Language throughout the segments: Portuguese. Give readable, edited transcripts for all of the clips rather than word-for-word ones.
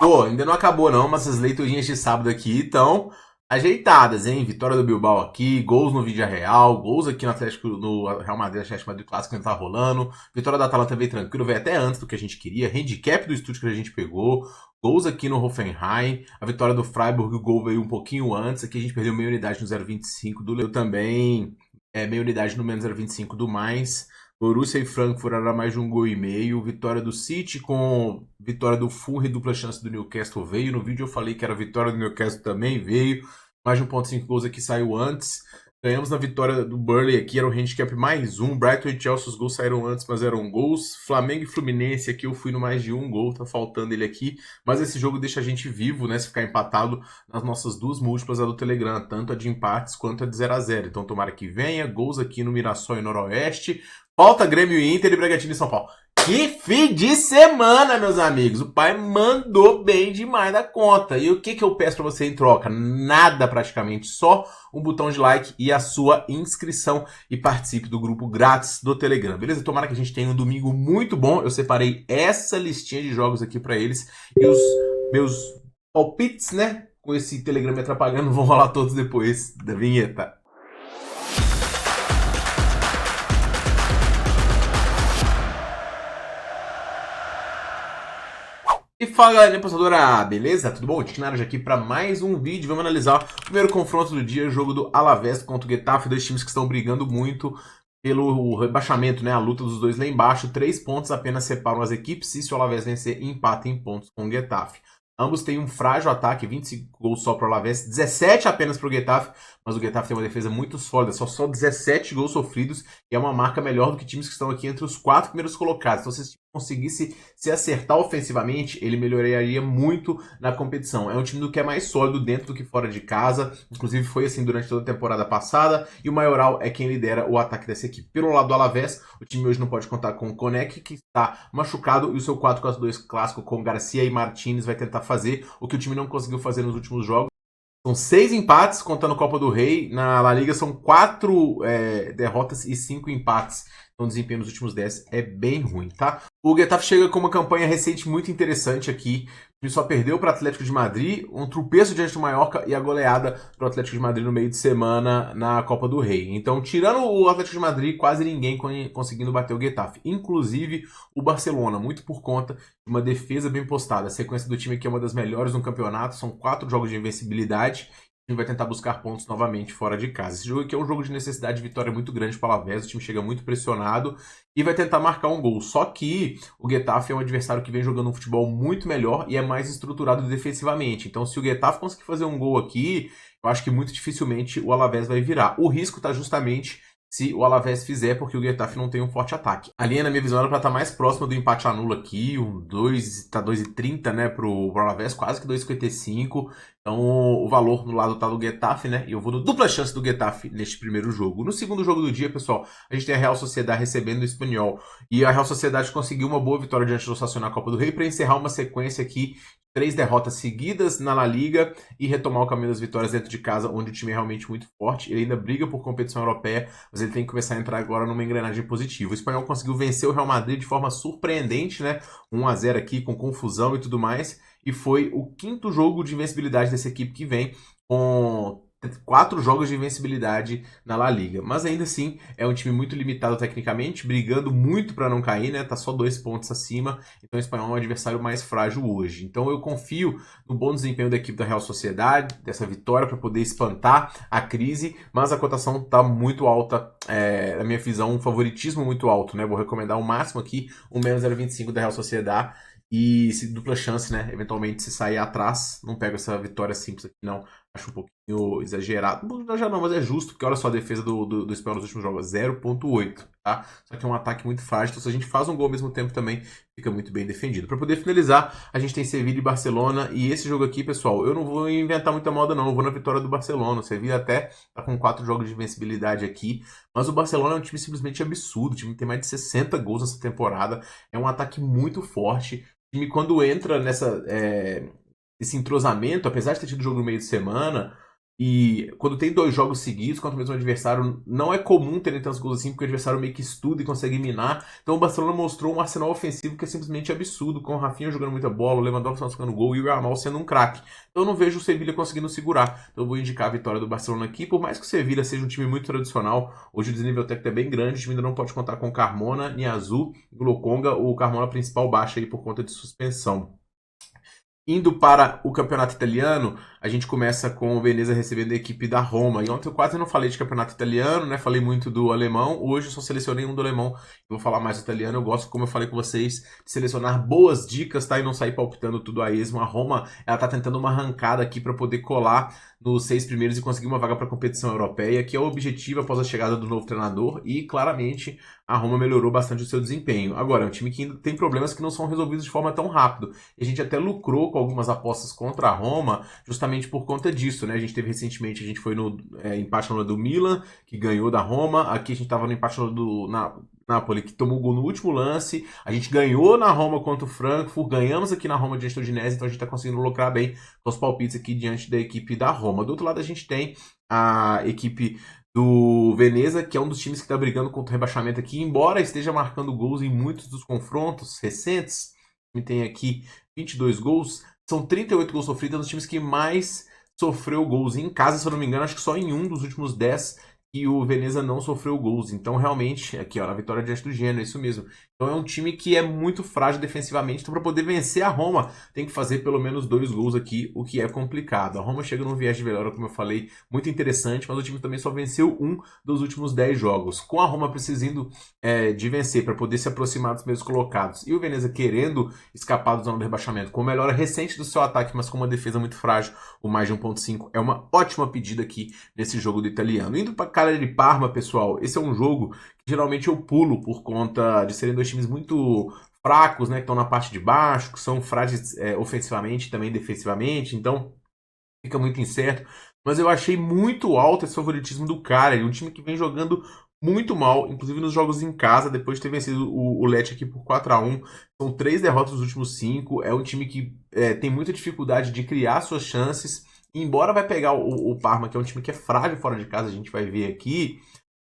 Pô, ainda não acabou não, mas essas leiturinhas de sábado aqui estão ajeitadas, hein? Vitória do Bilbao aqui, gols no Vídea Real, gols aqui no Atlético, no Real Madrid, Atlético Madrid Clássico que não tá rolando. Vitória da Atalanta veio tranquilo, veio até antes do que a gente queria. Handicap do Stuttgart que a gente pegou. Gols aqui no Hoffenheim. A vitória do Freiburg, o gol veio um pouquinho antes. Aqui a gente perdeu meia unidade no 0,25 do Leu também. Meia unidade no menos 0,25 do mais. Borussia e Frankfurt era mais de um gol e meio. Vitória do City com vitória do Fulham e dupla chance do Newcastle veio. No vídeo eu falei que era vitória do Newcastle também veio. Mais de 1,5 gols aqui saiu antes. Ganhamos na vitória do Burnley aqui, era o handicap mais um. Brighton e Chelsea, os gols saíram antes, mas eram gols. Flamengo e Fluminense aqui, eu fui no mais de um gol, tá faltando ele aqui. Mas esse jogo deixa a gente vivo, né? Se ficar empatado nas nossas duas múltiplas, a do Telegram, tanto a de empates quanto a de 0x0. Então tomara que venha. Gols aqui no Mirassol e Noroeste. Falta Grêmio e Inter e Bragantino e São Paulo. Que fim de semana, meus amigos! O pai mandou bem demais da conta. E o que eu peço pra você em troca? Nada praticamente, só um botão de like e a sua inscrição e participe do grupo grátis do Telegram, beleza? Tomara que a gente tenha um domingo muito bom. Eu separei essa listinha de jogos aqui pra eles e os meus palpites, né? Com esse Telegram me atrapalhando, vão rolar todos depois da vinheta. E fala galera, passadora, beleza? Tudo bom? Tiquinaraj aqui para mais um vídeo. Vamos analisar o primeiro confronto do dia, jogo do Alavés contra o Getafe, dois times que estão brigando muito pelo rebaixamento, né? A luta dos dois lá embaixo, 3 pontos apenas separam as equipes e se o Alavés vencer, empata em pontos com o Getafe. Ambos têm um frágil ataque, 25 gols só para o Alavés, 17 apenas para o Getafe, mas o Getafe tem uma defesa muito sólida, só 17 gols sofridos e é uma marca melhor do que times que estão aqui entre os 4 primeiros colocados. Então, se esse time conseguisse se acertar ofensivamente, ele melhoraria muito na competição. É um time que é mais sólido dentro do que fora de casa, inclusive foi assim durante toda a temporada passada, e o Maioral é quem lidera o ataque dessa equipe. Pelo lado do Alavés, o time hoje não pode contar com o Konek, que está machucado, e o seu 4-4-2 clássico com Garcia e Martínez vai tentar fazer o que o time não conseguiu fazer nos últimos jogos. São 6 empates, contando Copa do Rei. Na La Liga são 4 derrotas e 5 empates. Então o desempenho nos últimos 10 é bem ruim, tá? O Getafe chega com uma campanha recente muito interessante aqui. Ele só perdeu para o Atlético de Madrid, um tropeço diante do Mallorca e a goleada para o Atlético de Madrid no meio de semana na Copa do Rei. Então, tirando o Atlético de Madrid, quase ninguém conseguindo bater o Getafe. Inclusive o Barcelona, muito por conta de uma defesa bem postada. A sequência do time aqui é uma das melhores no campeonato, são 4 jogos de invencibilidade. O time vai tentar buscar pontos novamente fora de casa. Esse jogo aqui é um jogo de necessidade de vitória muito grande para o Alavés. O time chega muito pressionado e vai tentar marcar um gol. Só que o Getafe é um adversário que vem jogando um futebol muito melhor e é mais estruturado defensivamente. Então, se o Getafe conseguir fazer um gol aqui, eu acho que muito dificilmente o Alavés vai virar. O risco está justamente se o Alavés fizer, porque o Getafe não tem um forte ataque. A linha, na minha visão, era para estar mais próxima do empate anula aqui, tá 2,30, né, pro Alavés, quase que 2,55. Então o valor no lado tá do Getafe, né, e eu vou no dupla chance do Getafe neste primeiro jogo. No segundo jogo do dia, pessoal, a gente tem a Real Sociedade recebendo o Espanyol. E a Real Sociedade conseguiu uma boa vitória diante do Osasuna na Copa do Rei para encerrar uma sequência aqui 3 derrotas seguidas na La Liga e retomar o caminho das vitórias dentro de casa, onde o time é realmente muito forte. Ele ainda briga por competição europeia, mas ele tem que começar a entrar agora numa engrenagem positiva. O Espanhol conseguiu vencer o Real Madrid de forma surpreendente, né? 1-0 aqui, com confusão e tudo mais. E foi o 5º jogo de invencibilidade dessa equipe que vem com 4 jogos de invencibilidade na La Liga. Mas ainda assim, é um time muito limitado tecnicamente, brigando muito para não cair, né? Tá só 2 pontos acima. Então o Espanhol é um adversário mais frágil hoje. Então eu confio no bom desempenho da equipe da Real Sociedade, dessa vitória para poder espantar a crise, mas a cotação tá muito alta, na minha visão, um favoritismo muito alto, né? Vou recomendar o máximo aqui, um menos 0,25 da Real Sociedade. E se dupla chance, né? Eventualmente, se sair atrás, não pego essa vitória simples aqui, não. Acho um pouquinho exagerado. Já não, mas é justo, porque olha só a defesa do Espanhol nos últimos jogos, 0,8, tá? Só que é um ataque muito frágil, então se a gente faz um gol ao mesmo tempo também, fica muito bem defendido. Para poder finalizar, a gente tem Sevilla e Barcelona, e esse jogo aqui, pessoal, eu não vou inventar muita moda não, eu vou na vitória do Barcelona. O Sevilla até tá com 4 jogos de invencibilidade aqui, mas o Barcelona é um time simplesmente absurdo, o time tem mais de 60 gols nessa temporada, é um ataque muito forte. O time, quando entra esse entrosamento, apesar de ter tido jogo no meio de semana, E quando tem 2 jogos seguidos contra o mesmo adversário, não é comum terem tantos gols assim, porque o adversário meio que estuda e consegue minar. Então o Barcelona mostrou um arsenal ofensivo que é simplesmente absurdo, com o Rafinha jogando muita bola, o Lewandowski marcando gol e o Yamal sendo um craque. Então eu não vejo o Sevilla conseguindo segurar. Então eu vou indicar a vitória do Barcelona aqui, por mais que o Sevilla seja um time muito tradicional, hoje o desnível técnico é bem grande, o time ainda não pode contar com Carmona, Niazu e Lokonga, o Carmona principal baixa aí por conta de suspensão. Indo para o campeonato italiano, a gente começa com o Veneza recebendo a equipe da Roma. E ontem eu quase não falei de campeonato italiano, né? Falei muito do alemão. Hoje eu só selecionei um do alemão. Eu vou falar mais do italiano. Eu gosto, como eu falei com vocês, de selecionar boas dicas, tá? E não sair palpitando tudo a esmo. A Roma, ela tá tentando uma arrancada aqui para poder colar nos 6 primeiros e conseguir uma vaga para a competição europeia, que é o objetivo após a chegada do novo treinador. E claramente a Roma melhorou bastante o seu desempenho. Agora, é um time que ainda tem problemas que não são resolvidos de forma tão rápido. E a gente até lucrou com algumas apostas contra a Roma, justamente por conta disso, né? A gente teve recentemente, a gente foi no empate no do Milan, que ganhou da Roma. Aqui a gente estava no empate do Napoli, que tomou o gol no último lance. A gente ganhou na Roma contra o Frankfurt, ganhamos aqui na Roma diante do Udinese, então a gente está conseguindo lucrar bem com os palpites aqui diante da equipe da Roma. Do outro lado a gente tem a equipe do Veneza, que é um dos times que está brigando contra o rebaixamento aqui, embora esteja marcando gols em muitos dos confrontos recentes. A gente tem aqui 22 gols, são 38 gols sofridos, é um dos times que mais sofreu gols em casa, se eu não me engano, acho que só em um dos últimos 10 que o Veneza não sofreu gols. Então, realmente, aqui, ó, na vitória diante do Genoa, é isso mesmo. Então, é um time que é muito frágil defensivamente. Então, para poder vencer a Roma, tem que fazer pelo menos 2 gols aqui, o que é complicado. A Roma chega num viés de melhora, como eu falei, muito interessante, mas o time também só venceu um dos últimos 10 jogos. Com a Roma precisando de vencer para poder se aproximar dos primeiros colocados e o Veneza querendo escapar do zona do rebaixamento, com melhora recente do seu ataque, mas com uma defesa muito frágil, o mais de 1.5 é uma ótima pedida aqui nesse jogo do italiano. Indo para Cagliari e Parma, pessoal, esse é um jogo que geralmente eu pulo por conta de serem 2 times muito fracos, né, que estão na parte de baixo, que são frágeis ofensivamente e também defensivamente, então fica muito incerto. Mas eu achei muito alto esse favoritismo do Cagliari, um time que vem jogando muito mal, inclusive nos jogos em casa, depois de ter vencido o Lecce aqui por 4-1. São 3 derrotas nos últimos 5. É um time que tem muita dificuldade de criar suas chances. E embora vai pegar o Parma, que é um time que é frágil fora de casa, a gente vai ver aqui,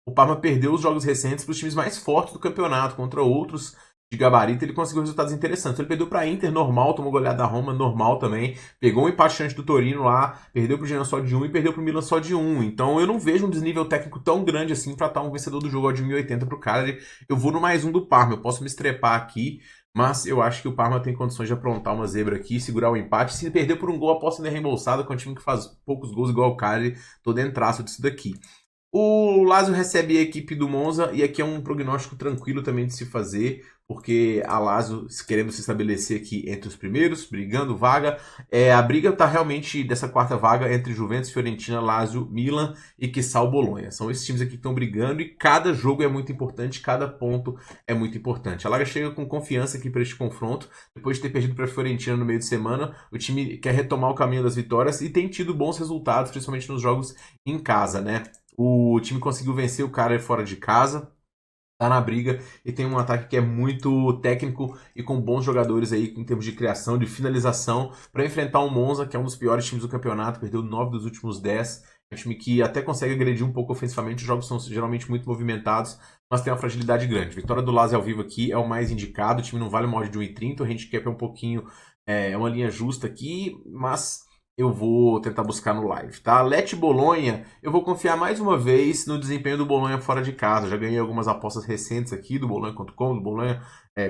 o Parma perdeu os jogos recentes para os times mais fortes do campeonato, contra outros de gabarito, ele conseguiu resultados interessantes. Ele perdeu para a Inter, normal, tomou goleada da Roma, normal também. Pegou um empate antes do Torino lá, perdeu para o Genoa só de 1 e perdeu para o Milan só de 1. Então eu não vejo um desnível técnico tão grande assim para estar um vencedor do jogo de 1.080 para o Cagliari. Eu vou no mais um do Parma, eu posso me estrepar aqui, mas eu acho que o Parma tem condições de aprontar uma zebra aqui, segurar o empate. Se perder por um gol, a aposta ainda é reembolsada, com um time que faz poucos gols igual o Cagliari, tô dentraço disso daqui. O Lazio recebe a equipe do Monza e aqui é um prognóstico tranquilo também de se fazer, porque a Lazio querendo se estabelecer aqui entre os primeiros, brigando vaga. A briga está realmente dessa quarta vaga entre Juventus, Fiorentina, Lazio, Milan e quiçá o Bolonha. São esses times aqui que estão brigando e cada jogo é muito importante, cada ponto é muito importante. A Lazio chega com confiança aqui para este confronto, depois de ter perdido para a Fiorentina no meio de semana. O time quer retomar o caminho das vitórias e tem tido bons resultados, principalmente nos jogos em casa, né? O time conseguiu vencer o cara fora de casa, tá na briga e tem um ataque que é muito técnico e com bons jogadores aí em termos de criação, de finalização, para enfrentar o Monza, que é um dos piores times do campeonato, perdeu 9 dos últimos 10. É um time que até consegue agredir um pouco ofensivamente, os jogos são geralmente muito movimentados, mas tem uma fragilidade grande. Vitória do Lazio ao vivo aqui é o mais indicado, o time não vale uma odd de 1,30, o handicap é um pouquinho, é uma linha justa aqui, mas eu vou tentar buscar no live, tá? Lecce Bolonha, eu vou confiar mais uma vez no desempenho do Bolonha fora de casa. Já ganhei algumas apostas recentes aqui do Bolonha.com, do Bolonha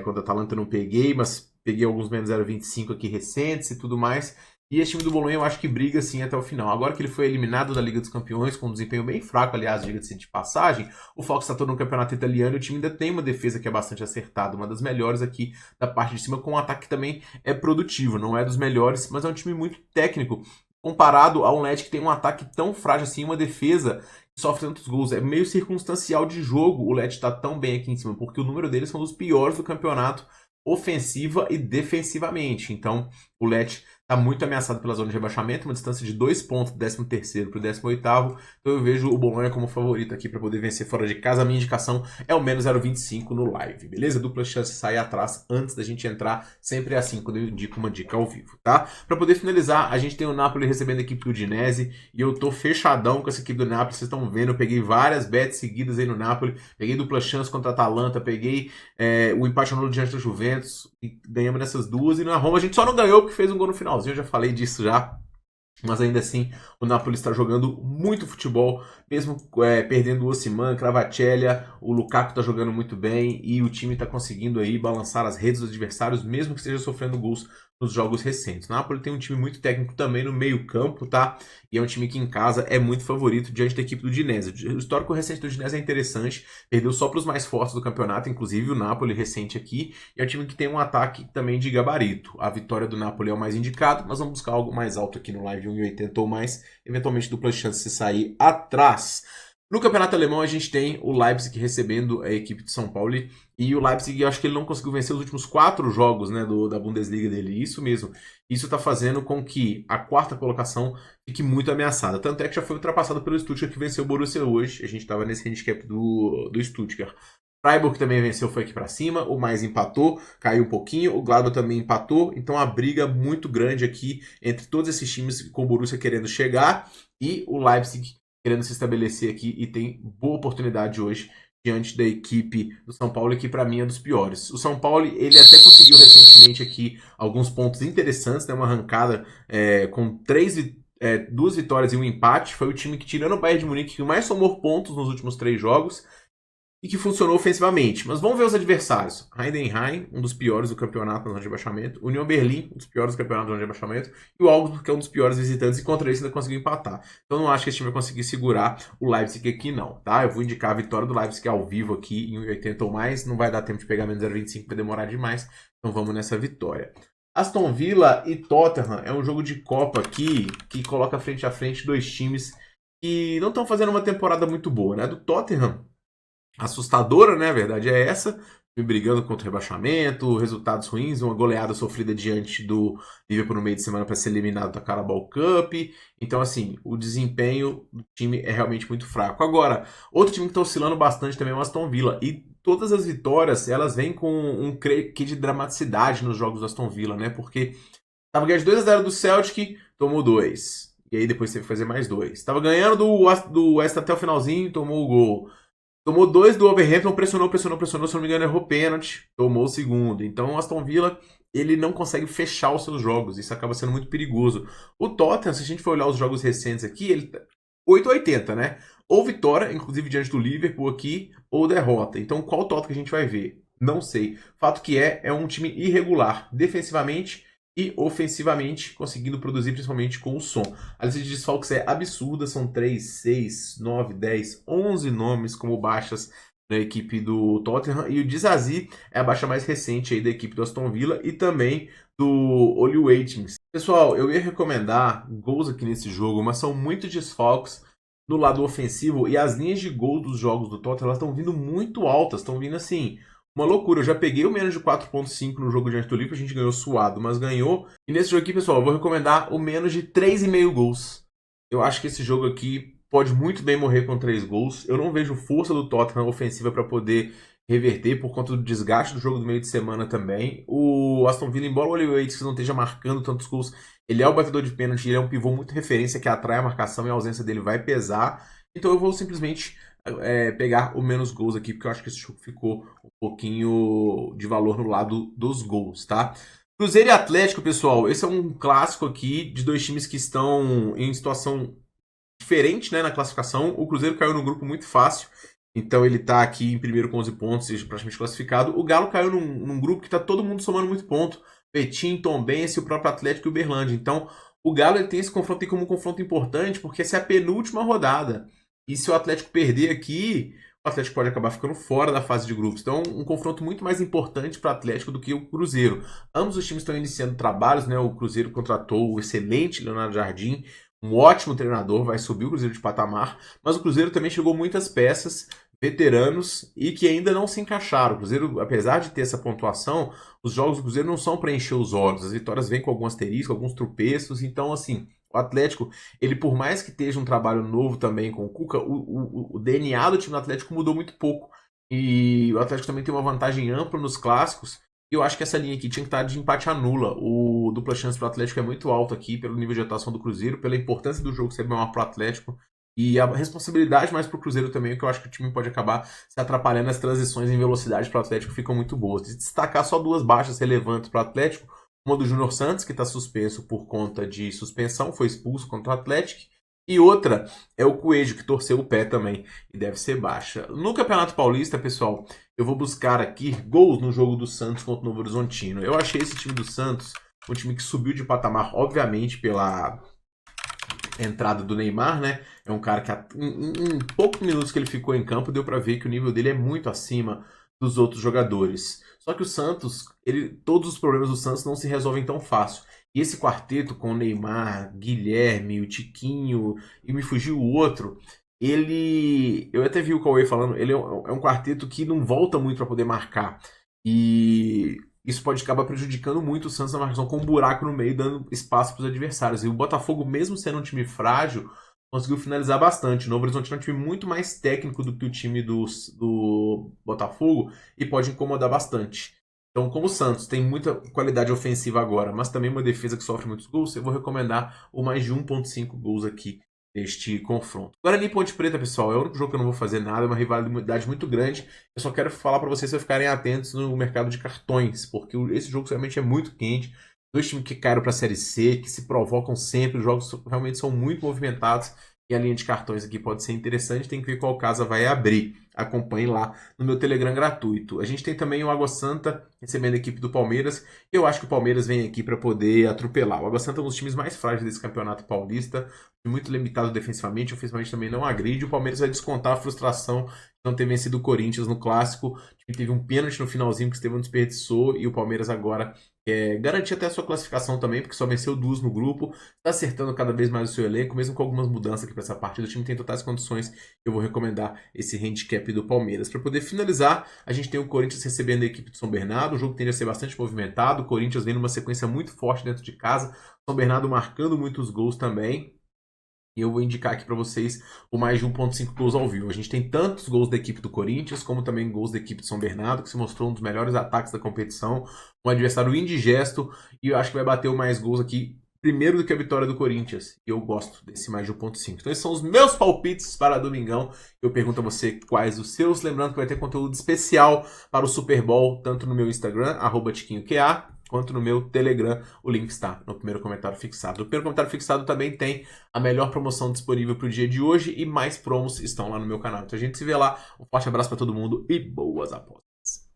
contra a Atalanta eu não peguei, mas peguei alguns menos 0,25 aqui recentes e tudo mais. E esse time do Bolonha eu acho que briga sim até o final. Agora que ele foi eliminado da Liga dos Campeões, com um desempenho bem fraco, aliás, diga-se de passagem, o foco está todo no campeonato italiano e o time ainda tem uma defesa que é bastante acertada, uma das melhores aqui da parte de cima, com um ataque que também é produtivo, não é dos melhores, mas é um time muito técnico, comparado a um Lecce que tem um ataque tão frágil assim, uma defesa que sofre tantos gols. É meio circunstancial de jogo o Lecce está tão bem aqui em cima, porque o número deles são dos piores do campeonato, ofensiva e defensivamente. Então, o Lecce está muito ameaçado pela zona de rebaixamento, uma distância de 2 pontos do 13º para o 18º, então eu vejo o Bolonha como favorito aqui para poder vencer fora de casa. A minha indicação é o menos 0,25 no live, beleza? Dupla chance de sair atrás antes da gente entrar, sempre é assim quando eu indico uma dica ao vivo, tá? Para poder finalizar, a gente tem o Napoli recebendo a equipe do Udinese, e eu tô fechadão com essa equipe do Napoli, vocês estão vendo, eu peguei várias bets seguidas aí no Napoli, peguei dupla chance contra a Atalanta, peguei o empate no diante do Juventus, e ganhamos nessas duas, e na Roma a gente só não ganhou porque fez um gol no finalzinho, eu já falei disso já. Mas ainda assim, o Napoli está jogando muito futebol, mesmo perdendo o Osimhen, Kvaratskhelia, o Lukaku está jogando muito bem e o time está conseguindo aí balançar as redes dos adversários, mesmo que esteja sofrendo gols nos jogos recentes. O Napoli tem um time muito técnico também no meio campo, tá? E é um time que em casa é muito favorito diante da equipe do Udinese. O histórico recente do Udinese é interessante, perdeu só para os mais fortes do campeonato, inclusive o Napoli recente aqui, e é um time que tem um ataque também de gabarito. A vitória do Napoli é o mais indicado, mas vamos buscar algo mais alto aqui no live, 1,80 ou mais, eventualmente dupla chance de sair atrás. No campeonato alemão a gente tem o Leipzig recebendo a equipe de São Paulo, e o Leipzig, eu acho que ele não conseguiu vencer os últimos 4 jogos, né, da Bundesliga dele, isso mesmo. Isso está fazendo com que a 4ª colocação fique muito ameaçada, tanto é que já foi ultrapassado pelo Stuttgart, que venceu o Borussia hoje. A gente estava nesse handicap do Stuttgart. Freiburg também venceu, foi aqui para cima, o Mainz empatou, caiu um pouquinho, o Gladbach também empatou, então a briga muito grande aqui entre todos esses times, com o Borussia querendo chegar e o Leipzig querendo se estabelecer aqui, e tem boa oportunidade hoje diante da equipe do São Paulo, que para mim é dos piores. O São Paulo, ele até conseguiu recentemente aqui alguns pontos interessantes, né? Uma arrancada com 2 vitórias e 1 empate. Foi o time que, tirando o Bayern de Munique, que mais somou pontos nos últimos 3 jogos e que funcionou ofensivamente. Mas vamos ver os adversários. Heidenheim, um dos piores do campeonato na zona de rebaixamento. União Berlim, um dos piores do campeonato na zona de rebaixamento. E o Augsburg, que é um dos piores visitantes, e contra isso ainda conseguiu empatar. Então não acho que esse time vai conseguir segurar o Leipzig aqui não, tá? Eu vou indicar a vitória do Leipzig ao vivo aqui em 1,80 ou mais. Não vai dar tempo de pegar menos 0,25, vai demorar demais. Então vamos nessa vitória. Aston Villa e Tottenham é um jogo de Copa aqui que coloca frente a frente 2 times que não estão fazendo uma temporada muito boa, né? Do Tottenham, assustadora, né? A verdade é essa. Brigando contra o rebaixamento, resultados ruins, uma goleada sofrida diante do Liverpool no meio de semana para ser eliminado da Carabao Cup. Então, assim, o desempenho do time é realmente muito fraco. Agora, outro time que está oscilando bastante também é o Aston Villa. E todas as vitórias, elas vêm com um quê de dramaticidade nos jogos do Aston Villa, né? Porque tava ganhando de 2-0 do Celtic, tomou 2. E aí depois teve que fazer mais 2. Tava ganhando do West até o finalzinho, tomou o gol. Tomou 2 do Wolverhampton, pressionou, se não me engano, errou pênalti, tomou o segundo. Então o Aston Villa, ele não consegue fechar os seus jogos, isso acaba sendo muito perigoso. O Tottenham, se a gente for olhar os jogos recentes aqui, ele tá 8,80, né? Ou vitória, inclusive diante do Liverpool aqui, ou derrota. Então qual Tottenham que a gente vai ver? Não sei. Fato que é um time irregular, defensivamente e ofensivamente, conseguindo produzir principalmente com o som. A lista de desfalques é absurda, são 3, 6, 9, 10, 11 nomes como baixas da equipe do Tottenham, e o Disasi é a baixa mais recente aí da equipe do Aston Villa e também do Oli Watkins. Pessoal, eu ia recomendar gols aqui nesse jogo, mas são muitos desfalques no lado ofensivo, e as linhas de gol dos jogos do Tottenham, elas estão vindo muito altas, estão vindo assim, uma loucura. Eu já peguei o menos de 4,5 no jogo diante do Liverpool, a gente ganhou suado, mas ganhou. E nesse jogo aqui, pessoal, eu vou recomendar o menos de 3,5 gols. Eu acho que esse jogo aqui pode muito bem morrer com 3 gols. Eu não vejo força do Tottenham ofensiva para poder reverter por conta do desgaste do jogo do meio de semana também. O Aston Villa, embora o Oli Watkins não esteja marcando tantos gols, ele é o batedor de pênalti, ele é um pivô muito referência que atrai a marcação, e a ausência dele vai pesar. Então eu vou simplesmente pegar o menos gols aqui, porque eu acho que esse jogo ficou um pouquinho de valor no lado dos gols, tá? Cruzeiro e Atlético, pessoal, esse é um clássico aqui de 2 times que estão em situação diferente, né, na classificação. O Cruzeiro caiu num grupo muito fácil, então ele tá aqui em primeiro com 11 pontos, seja praticamente classificado. O Galo caiu num grupo que tá todo mundo somando muito ponto. Betim, Tombense, o próprio Atlético e o Uberlândia. Então, o Galo, ele tem esse confronto aí como um confronto importante, porque essa é a penúltima rodada. E se o Atlético perder aqui, o Atlético pode acabar ficando fora da fase de grupos. Então, um confronto muito mais importante para o Atlético do que o Cruzeiro. Ambos os times estão iniciando trabalhos, né? O Cruzeiro contratou o excelente Leonardo Jardim, um ótimo treinador, vai subir o Cruzeiro de patamar, mas o Cruzeiro também chegou muitas peças, veteranos e que ainda não se encaixaram. O Cruzeiro, apesar de ter essa pontuação, os jogos do Cruzeiro não são para encher os olhos. As vitórias vêm com algum asterisco, alguns tropeços. Então, assim, o Atlético, ele por mais que esteja um trabalho novo também com o Cuca, o DNA do time do Atlético mudou muito pouco. E o Atlético também tem uma vantagem ampla nos clássicos. E eu acho que essa linha aqui tinha que estar de empate a nula. O dupla chance para o Atlético é muito alto aqui, pelo nível de atuação do Cruzeiro, pela importância do jogo ser maior para o Atlético. E a responsabilidade mais para o Cruzeiro também, que eu acho que o time pode acabar se atrapalhando. As transições em velocidade para o Atlético ficam muito boas. De destacar só duas baixas relevantes para o Atlético. Uma do Júnior Santos, que está suspenso por conta de suspensão, foi expulso contra o Atlético. E outra é o Coelho, que torceu o pé também e deve ser baixa. No Campeonato Paulista, pessoal, eu vou buscar aqui gols no jogo do Santos contra o Novo Horizontino. Eu achei esse time do Santos um time que subiu de patamar, obviamente, pela entrada do Neymar, né? É um cara que em poucos minutos que ele ficou em campo, deu para ver que o nível dele é muito acima dos outros jogadores. Só que o Santos, todos os problemas do Santos não se resolvem tão fácil. E esse quarteto com o Neymar, Guilherme, o Tiquinho e me fugiu o outro, eu até vi o Cauê falando, ele é um quarteto que não volta muito para poder marcar. E isso pode acabar prejudicando muito o Santos na marcação, com um buraco no meio, dando espaço para os adversários. E o Botafogo, mesmo sendo um time frágil, conseguiu finalizar bastante. O Novo Horizonte é um time muito mais técnico do que o time do Botafogo e pode incomodar bastante. Então, como o Santos tem muita qualidade ofensiva agora, mas também uma defesa que sofre muitos gols, eu vou recomendar o mais de 1.5 gols aqui neste confronto. Guarani e Ponte Preta, pessoal, é o único jogo que eu não vou fazer nada, é uma rivalidade muito grande. Eu só quero falar para vocês ficarem atentos no mercado de cartões, porque esse jogo realmente é muito quente. Dois times que caíram para a Série C, que se provocam sempre, os jogos realmente são muito movimentados. E a linha de cartões aqui pode ser interessante, tem que ver qual casa vai abrir. Acompanhe lá no meu Telegram gratuito. A gente tem também o Água Santa recebendo a equipe do Palmeiras. Eu acho que o Palmeiras vem aqui para poder atropelar. O Água Santa é um dos times mais frágeis desse campeonato paulista, muito limitado defensivamente, ofensivamente também não agride. O Palmeiras vai descontar a frustração de não ter vencido o Corinthians no clássico. O time teve um pênalti no finalzinho que o Estevão desperdiçou e o Palmeiras agora garantir até a sua classificação também, porque só venceu duas no grupo, está acertando cada vez mais o seu elenco, mesmo com algumas mudanças aqui para essa partida. O time tem totais condições, eu vou recomendar esse handicap do Palmeiras. Para poder finalizar, a gente tem o Corinthians recebendo a equipe de São Bernardo, o jogo tende a ser bastante movimentado, o Corinthians vem numa sequência muito forte dentro de casa, São Bernardo marcando muitos gols também. E eu vou indicar aqui para vocês o mais de 1.5 gols ao vivo. A gente tem tantos gols da equipe do Corinthians, como também gols da equipe de São Bernardo, que se mostrou um dos melhores ataques da competição. Um adversário indigesto, e eu acho que vai bater o mais gols aqui, primeiro do que a vitória do Corinthians. E eu gosto desse mais de 1.5. Então esses são os meus palpites para domingão. Eu pergunto a você quais os seus. Lembrando que vai ter conteúdo especial para o Super Bowl, tanto no meu Instagram, @tiquinhoqa, quanto no meu Telegram. O link está no primeiro comentário fixado. No primeiro comentário fixado também tem a melhor promoção disponível para o dia de hoje e mais promos estão lá no meu canal. Então a gente se vê lá. Um forte abraço para todo mundo e boas apostas.